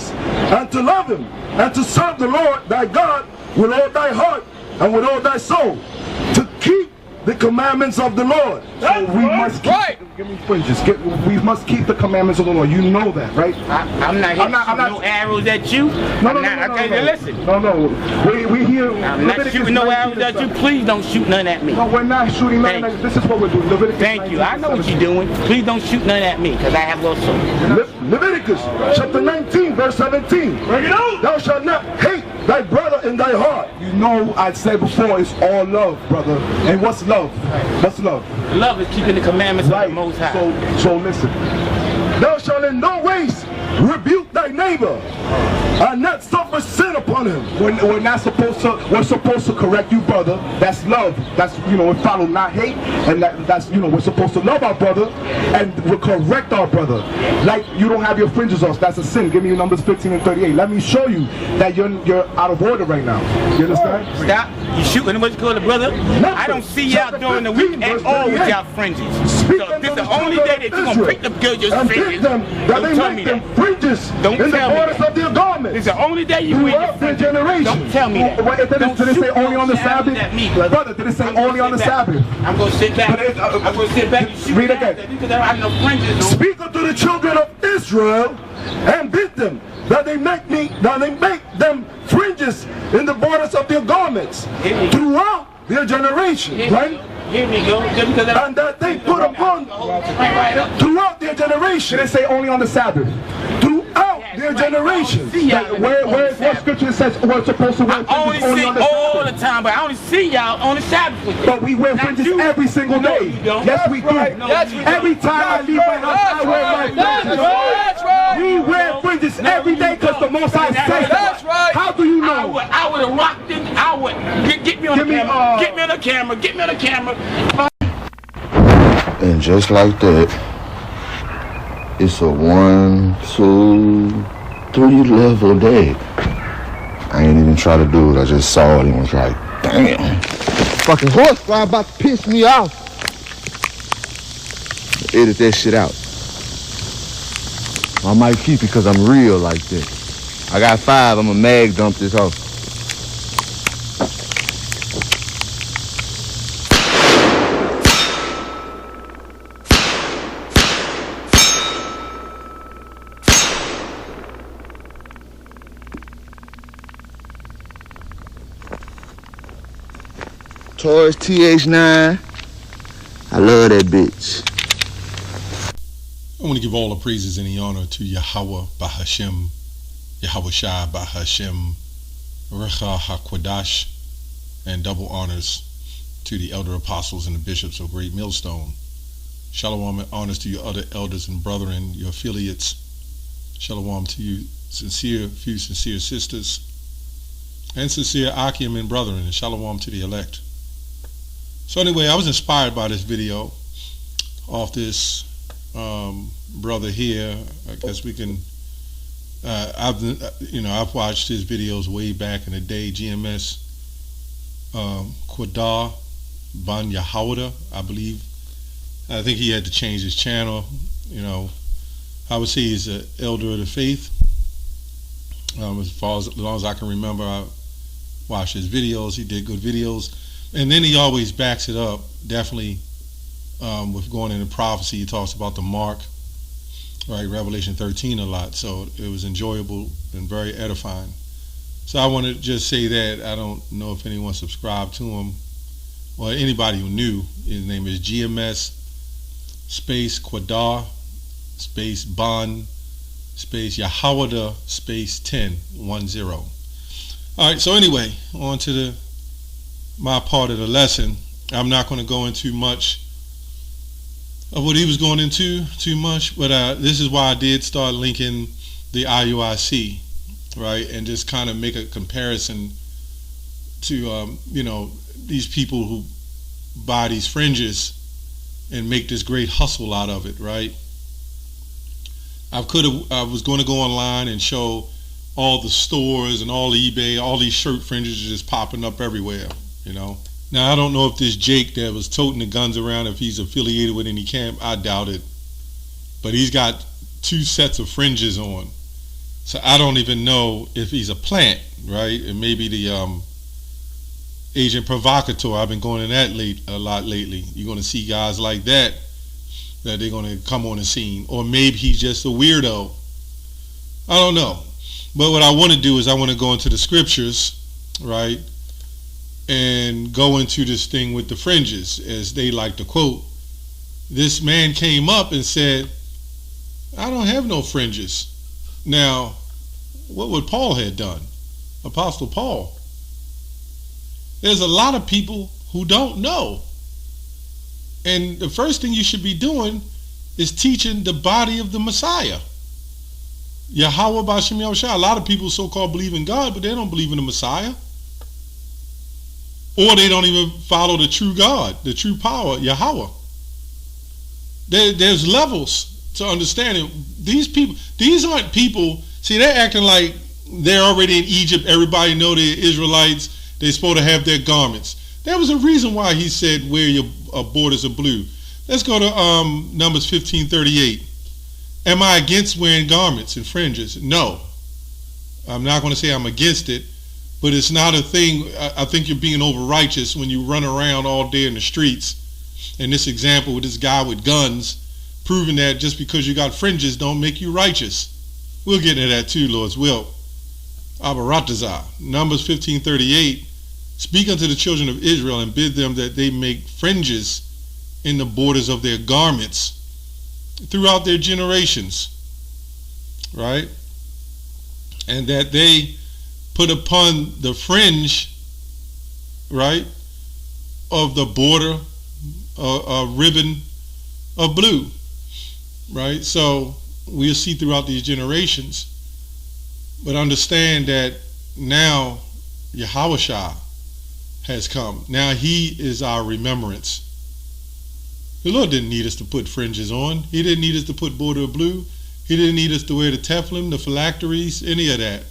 and to love him, and to serve the Lord thy God with all thy heart and with all thy soul, to keep the commandments of the Lord. So we must keep, give me fringes. We must keep the commandments of the Lord. You know that, right? I'm not hitting no arrows at you. No. Listen. No. We hear. I'm not shooting no arrows at you. Please don't shoot none at me. No, we're not shooting none at you. This is what we're doing. Leviticus. Thank you. I know what you're doing. Please don't shoot none at me, because I have a little soul. Leviticus chapter 19, verse 17. Bring it out. Thou shalt not hate thy brother in thy heart. You know, I said before, it's all love, brother. And what's love? What's love? Love is keeping the commandments of the Most High. So listen. Thou shalt in no ways rebuke thy neighbor, and not suffer sin upon him. We're not supposed to. We're supposed to correct you, brother. That's love. That's, you know, we follow not hate, and that's, you know, we're supposed to love our brother and we'll correct our brother. Like, you don't have your fringes off. That's a sin. Give me your Numbers 15 and 38. Let me show you that you're out of order right now. You understand? Stop. You shooting what you call it, brother? I don't see y'all during the week at all with y'all fringes. So this is the only day that you're gonna pick the good your fringes. Don't tell me that. Fringes in the borders of their garments. It's the only day you wear your fringes. Don't tell me that. Did it say only on the Sabbath? Brother, did it say only on the Sabbath? I'm gonna sit back. I'm gonna sit back and shoot. Read again. Because I don't have no fringes on. Speak unto the children of Israel and bid them that they make them fringes in the borders of their garments throughout their generations. Right? Here we go. And that they put upon throughout their generations. Did it say only on the Sabbath? Throughout their generations. What scripture says we're supposed to wear fringes only on the Sabbath? All the time, but I only see y'all on the Sabbath with you. But we wear fringes every single day. Yes, we do. Every time I leave my house, I wear my fringes. That's right. We wear fringes every day because the Most High says That's right. How do you know? I would have rocked it. I would. Get me on the camera. Get me on the camera. Get me on the camera. And just like that, it's a 1, 2, 3 level day. I ain't even try to do it. I just saw it and was like, damn. Fucking horse fly about to piss me off. Edit that shit out. I might keep it because I'm real like this. I got 5. I'm a mag dump this off. Taurus TH9. I love that bitch. I want to give all the praises and the honor to Yahweh Bahashem, Yahweh Shai Bahashem, Recha HaKwadash, and double honors to the elder apostles and the bishops of Great Millstone. Shalom and honors to your other elders and brethren, your affiliates. Shalom to you, few sincere sisters, and sincere Akim and brethren, and shalom to the elect. So anyway, I was inspired by this video off this brother here. I guess we can. I've watched his videos way back in the day. GMS Quadar Ban Yahawda, I believe. I think he had to change his channel. You know, I would say he's an elder of the faith. As long as I can remember, I watched his videos. He did good videos. And then he always backs it up, definitely, with going into prophecy. He talks about the mark, right, Revelation 13 a lot. So it was enjoyable and very edifying. So I want to just say that I don't know if anyone subscribed to him, or anybody who knew. His name is GMS space Quadar space Ban space Yahawada space 1010. All right, so anyway, on to my part of the lesson. I'm not going to go into much of what he was going into too much, but this is why I did start linking the IUIC, right, and just kind of make a comparison to these people who buy these fringes and make this great hustle out of it, right? I was going to go online and show all the stores and all eBay, all these shirt fringes are just popping up everywhere. You know, now I don't know if this Jake that was toting the guns around, if he's affiliated with any camp. I doubt it, but he's got 2 sets of fringes on, So I don't even know if he's a plant, right? And maybe the agent provocateur. I've been going in that a lot lately. You're going to see guys like that they're going to come on the scene. Or maybe he's just a weirdo. I don't know. But what I want to do is I want to go into the scriptures, right? And go into this thing with the fringes, as they like to quote. This man came up and said, I don't have no fringes. Now, what would Paul have done? Apostle Paul. There's a lot of people who don't know. And the first thing you should be doing is teaching the body of the Messiah. Yahweh B'Shem Yahushua. A lot of people so-called believe in God, but they don't believe in the Messiah. Or they don't even follow the true God, the true power, Yahweh. There's levels to understanding. These aren't people, see, they're acting like they're already in Egypt. Everybody know they're Israelites. They're supposed to have their garments. There was a reason why he said wear your borders of blue. Let's go to Numbers 15:38. Am I against wearing garments and fringes? No. I'm not going to say I'm against it, but it's not a thing. I think you're being over righteous when you run around all day in the streets. And this example with this guy with guns, proving that just because you got fringes don't make you righteous. We'll get into that too, Lord's will. Abaratazah, Numbers 15:38. Speak unto the children of Israel and bid them that they make fringes in the borders of their garments throughout their generations, right? And that they put upon the fringe, right, of the border a ribbon of blue, right? So we'll see throughout these generations, but understand that now Yahushua has come. Now he is our remembrance. The Lord didn't need us to put fringes on. He didn't need us to put border of blue. He didn't need us to wear the tefillin, the phylacteries, any of that.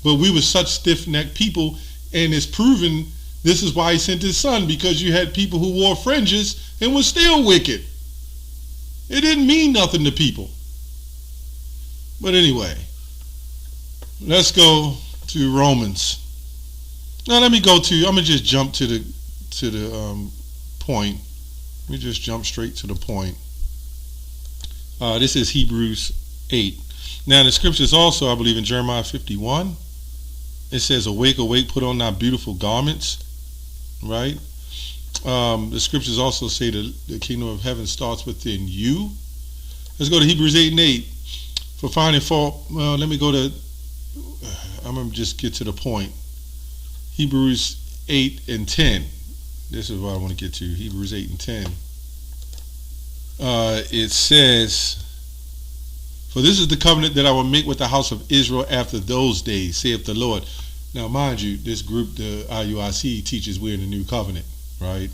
But we were such stiff-necked people, and it's proven this is why he sent his son, because you had people who wore fringes and were still wicked. It didn't mean nothing to people. But anyway, let's go to Romans. Now let me go to, I'm going to just jump to the point. Let me just jump straight to the point. This is Hebrews 8. Now in the scriptures also, I believe in Jeremiah 51, it says, awake, awake, put on thy beautiful garments. Right? The scriptures also say that the kingdom of heaven starts within you. Let's go to Hebrews 8:8. For finding fault, well, let me go to, I'm going to just get to the point. Hebrews 8:10. This is what I want to get to. Hebrews 8:10. It says, for this is the covenant that I will make with the house of Israel after those days, saith the Lord. Now, mind you, this group, the IUIC, teaches we're in the new covenant, right?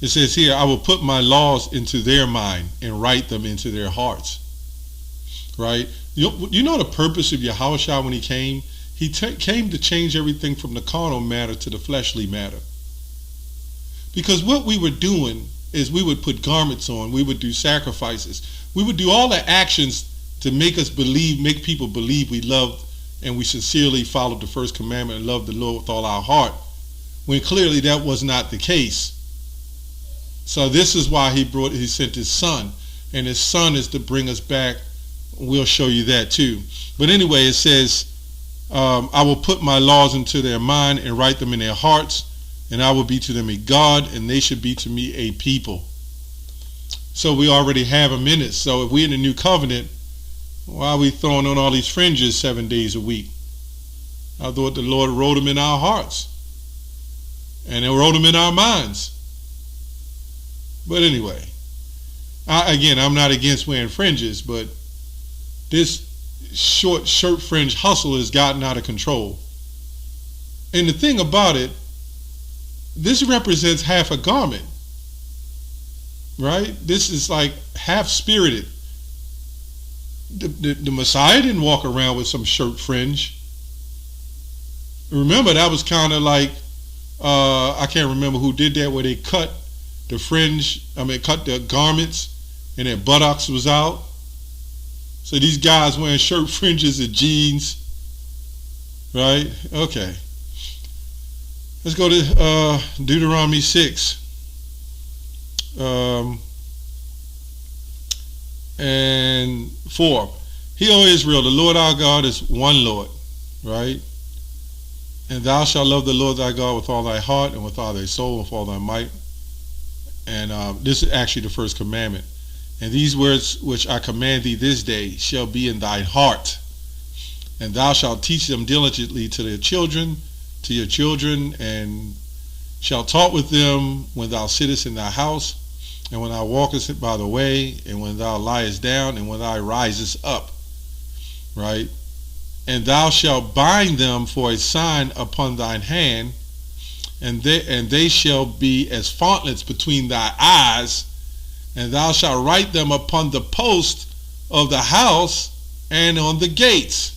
It says here, I will put my laws into their mind and write them into their hearts, right? You know the purpose of Yahushua when he came? He came to change everything from the carnal matter to the fleshly matter. Because what we were doing is we would put garments on, we would do sacrifices, we would do all the actions to make us believe, make people believe we loved and we sincerely followed the first commandment and loved the Lord with all our heart, when clearly that was not the case. So this is why he sent his son, and his son is to bring us back. We'll show you that too. But anyway, it says, I will put my laws into their mind and write them in their hearts, and I will be to them a God, and they should be to me a people. So we already have them in it. So if we're in the new covenant, why are we throwing on all these fringes 7 days a week? I thought the Lord wrote them in our hearts. And he wrote them in our minds. But anyway, I'm not against wearing fringes, but this short shirt fringe hustle has gotten out of control. And the thing about it, this represents half a garment. Right? This is like half spirited. The Messiah didn't walk around with some shirt fringe. Remember, that was kind of like, I can't remember who did that, where they cut the fringe, cut the garments and their buttocks was out. So these guys wearing shirt fringes and jeans, right? Okay. Let's go to Deuteronomy 6. And 4. Hear, O Israel, the Lord our God is one Lord, right? And thou shalt love the Lord thy God with all thy heart and with all thy soul and with all thy might. And this is actually the first commandment. And these words which I command thee this day shall be in thine heart. And thou shalt teach them diligently to their children, to your children, and shalt talk with them when thou sittest in thy house, and when thou walkest by the way, and when thou liest down, and when thou risest up. Right? And thou shalt bind them for a sign upon thine hand, and they shall be as frontlets between thy eyes, and thou shalt write them upon the post of the house and on the gates.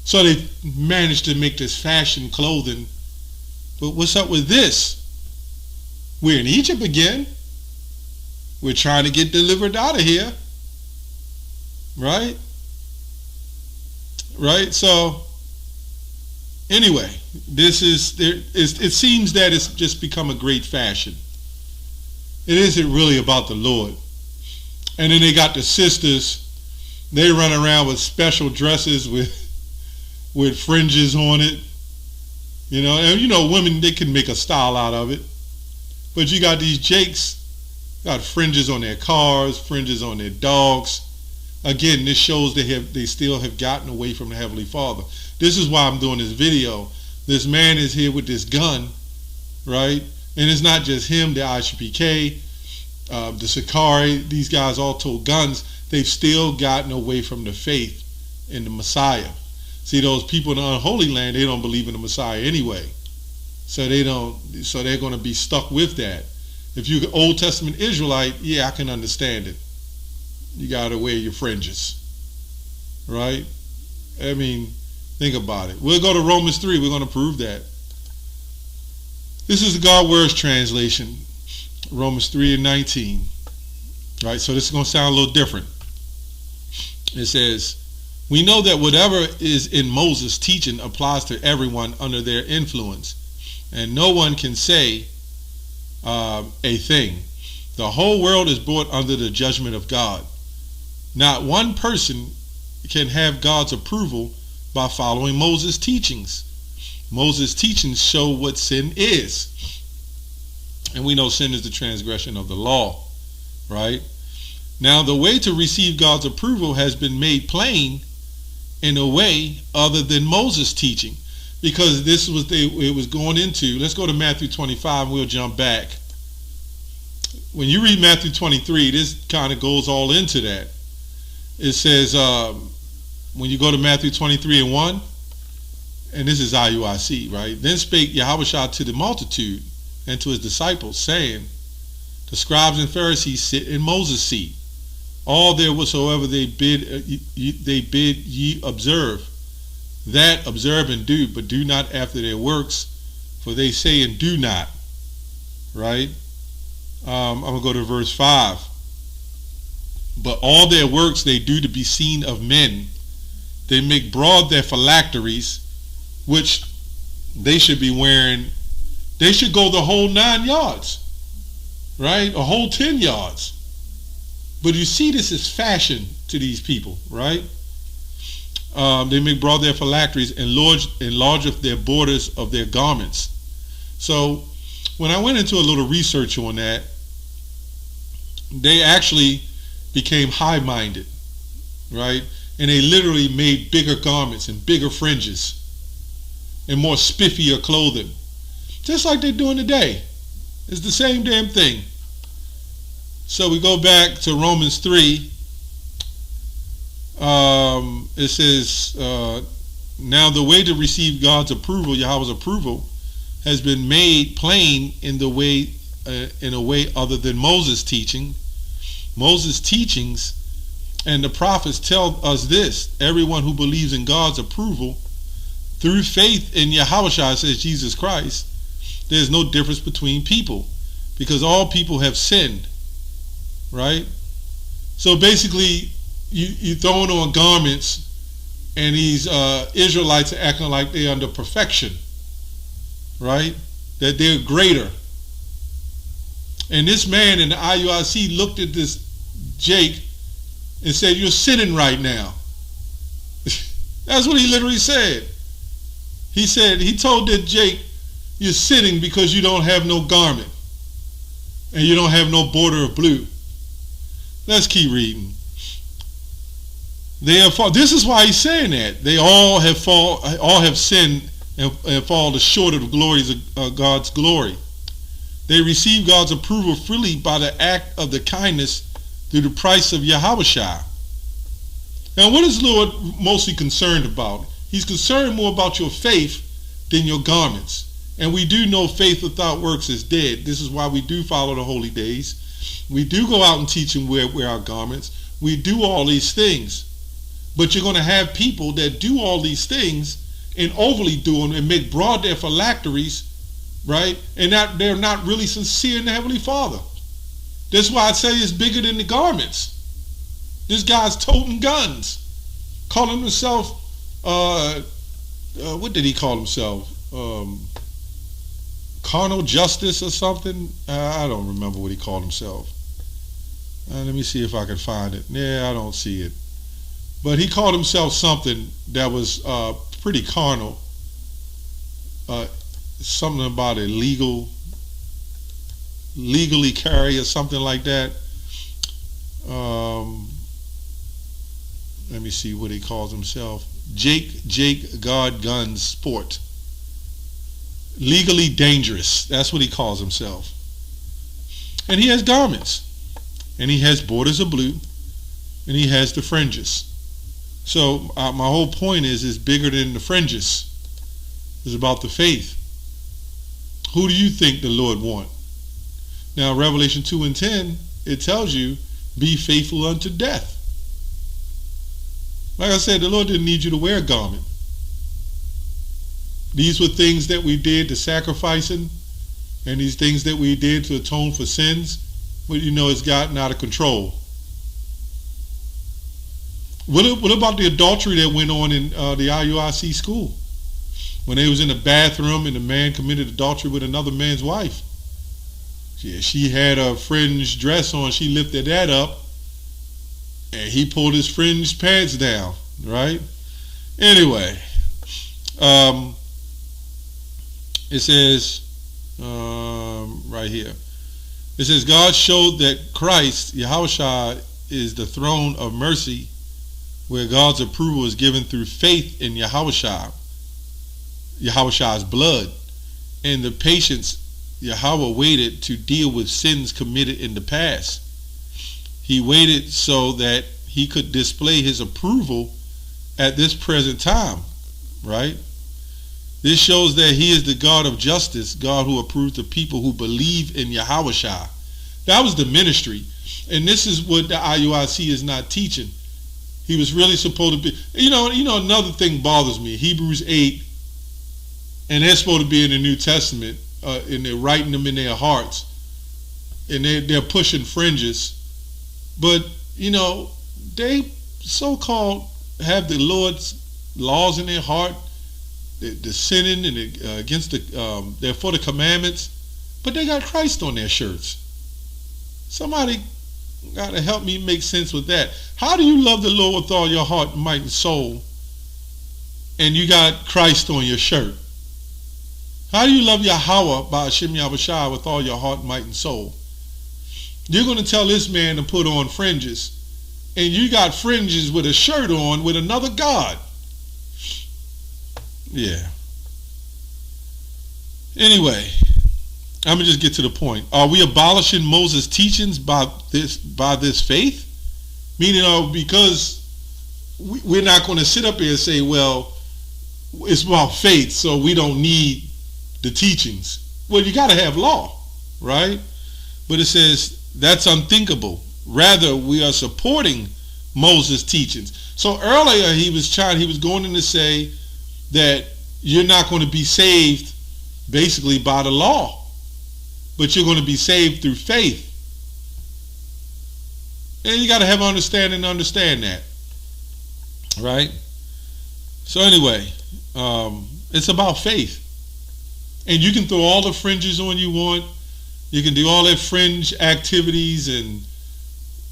So they managed to make this fashion clothing. But what's up with this? We're in Egypt again. We're trying to get delivered out of here. Right? Right? So, anyway, it seems that it's just become a great fashion. It isn't really about the Lord. And then they got the sisters. They run around with special dresses with fringes on it. You know, and you know, women, they can make a style out of it. But you got these jakes, got fringes on their cars, fringes on their dogs. Again, this shows they still have gotten away from the Heavenly Father. This is why I'm doing this video. This man is here with this gun, right? And it's not just him, the ICPK, the Sakari, these guys all told guns. They've still gotten away from the faith in the Messiah. See, those people in the unholy land, they don't believe in the Messiah anyway. So they're going to be stuck with that. If you're an Old Testament Israelite, yeah, I can understand it. You got to wear your fringes, right? I mean, think about it. We'll go to Romans 3. We're going to prove that. This is the God Words translation, Romans 3:19. Right, so this is going to sound a little different. It says, we know that whatever is in Moses' teaching applies to everyone under their influence, and no one can say a thing. The whole world is brought under the judgment of God. Not one person can have God's approval by following Moses' teachings. Moses' teachings show what sin is. And we know sin is the transgression of the law, right? Now, the way to receive God's approval has been made plain in a way other than Moses' teaching, because this was it was going into. Let's go to Matthew 25 and we'll jump back. When you read Matthew 23, this kind of goes all into that. It says, when you go to Matthew 23:1, and this is IUIC, right? Then spake Yahushua to the multitude and to his disciples, saying, the scribes and Pharisees sit in Moses' seat. All there whatsoever they bid ye observe. That observe and do, but do not after their works, for they say and do not. Right? I'm going to go to verse 5. But all their works they do to be seen of men. They make broad their phylacteries, which they should be wearing. They should go the whole 9 yards, right? A whole 10 yards. But you see, this is fashion to these people, right? They make broad their phylacteries and enlarge their borders of their garments. So when I went into a little research on that, they actually became high-minded, right? And they literally made bigger garments and bigger fringes and more spiffier clothing, just like they're doing today. It's the same damn thing. So we go back to Romans 3. It says, now the way to receive God's approval, Yahweh's approval, has been made plain in a way other than Moses' teaching. Moses' teachings and the prophets tell us this: everyone who believes in God's approval through faith in Yahushua, says Jesus Christ, there's no difference between people, because all people have sinned, right? So basically, you throwing on garments, and these Israelites are acting like they're under perfection, right? That they're greater. And this man in the IUIC looked at this Jake and said, "You're sinning right now." That's what he literally said. He told that Jake, "You're sinning because you don't have no garment and you don't have no border of blue." Let's keep reading. This is why he's saying that. They all have sinned and fall short of the glories of God's glory. They receive God's approval freely by the act of the kindness through the price of Yahushua. Now, what is the Lord mostly concerned about? He's concerned more about your faith than your garments. And we do know faith without works is dead. This is why we do follow the holy days. We do go out and teach and wear our garments. We do all these things. But you're going to have people that do all these things and overly do them and make broad their phylacteries, right? And that they're not really sincere in the Heavenly Father. That's why I say it's bigger than the garments. This guy's toting guns, calling himself, what did he call himself? Carnal Justice or something? I don't remember what he called himself. Let me see if I can find it. Yeah, I don't see it. But he called himself something that was pretty carnal. Something about legally carry or something like that. Let me see what he calls himself. Jake God Guns Sport. Legally dangerous. That's what he calls himself. And he has garments. And he has borders of blue. And he has the fringes. So my whole point is it's bigger than the fringes. It's about the faith. Who do you think the Lord want? Now, Revelation 2:10, it tells you, be faithful unto death. Like I said, the Lord didn't need you to wear a garment. These were things that we did to sacrificing, and these things that we did to atone for sins, but it's gotten out of control. What about the adultery that went on in the IUIC school? When they was in the bathroom and the man committed adultery with another man's wife. Yeah, she had a fringe dress on. She lifted that up, and he pulled his fringe pants down, right? Anyway, it says right here, it says, God showed that Christ, Yahushua, is the throne of mercy, where God's approval is given through faith in Yahushua's blood, and the patience Yahweh waited to deal with sins committed in the past. He waited so that he could display his approval at this present time, right? This shows that he is the God of justice, God who approves the people who believe in Yahushua. That was the ministry, and this is what the IUIC is not teaching. He was really supposed to be, another thing bothers me, Hebrews 8, and they're supposed to be in the New Testament, and they're writing them in their hearts, and they're pushing fringes, but they so-called have the Lord's laws in their heart, they're sinning and against they're for the commandments, but they got Christ on their shirts. Somebody got to help me make sense with that. How do you love the Lord with all your heart, might, and soul, and you got Christ on your shirt? How do you love Yahweh by Hashem Yahushua with all your heart, might, and soul? You're going to tell this man to put on fringes, and you got fringes with a shirt on with another God. Yeah. Anyway, I'm going to just get to the point. Are we abolishing Moses' teachings by this faith? Meaning, because we're not going to sit up here and say, well, it's about faith, so we don't need the teachings. Well, you got to have law, right? But it says that's unthinkable. Rather, we are supporting Moses' teachings. So earlier he was going in to say that you're not going to be saved basically by the law, but you're going to be saved through faith. And you got to have understanding to understand that. Right? So anyway, it's about faith. And you can throw all the fringes on you want. You can do all that fringe activities and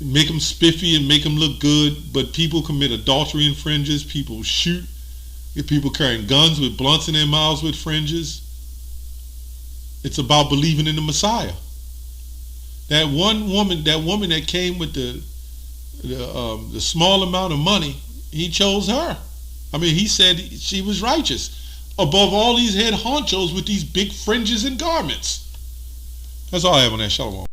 make them spiffy and make them look good. But people commit adultery in fringes. People shoot. Get people carrying guns with blunts in their mouths with fringes. It's about believing in the Messiah. That woman that came with the small amount of money, he chose her. I mean, he said she was righteous above all these head honchos with these big fringes and garments. That's all I have on that. Shalom.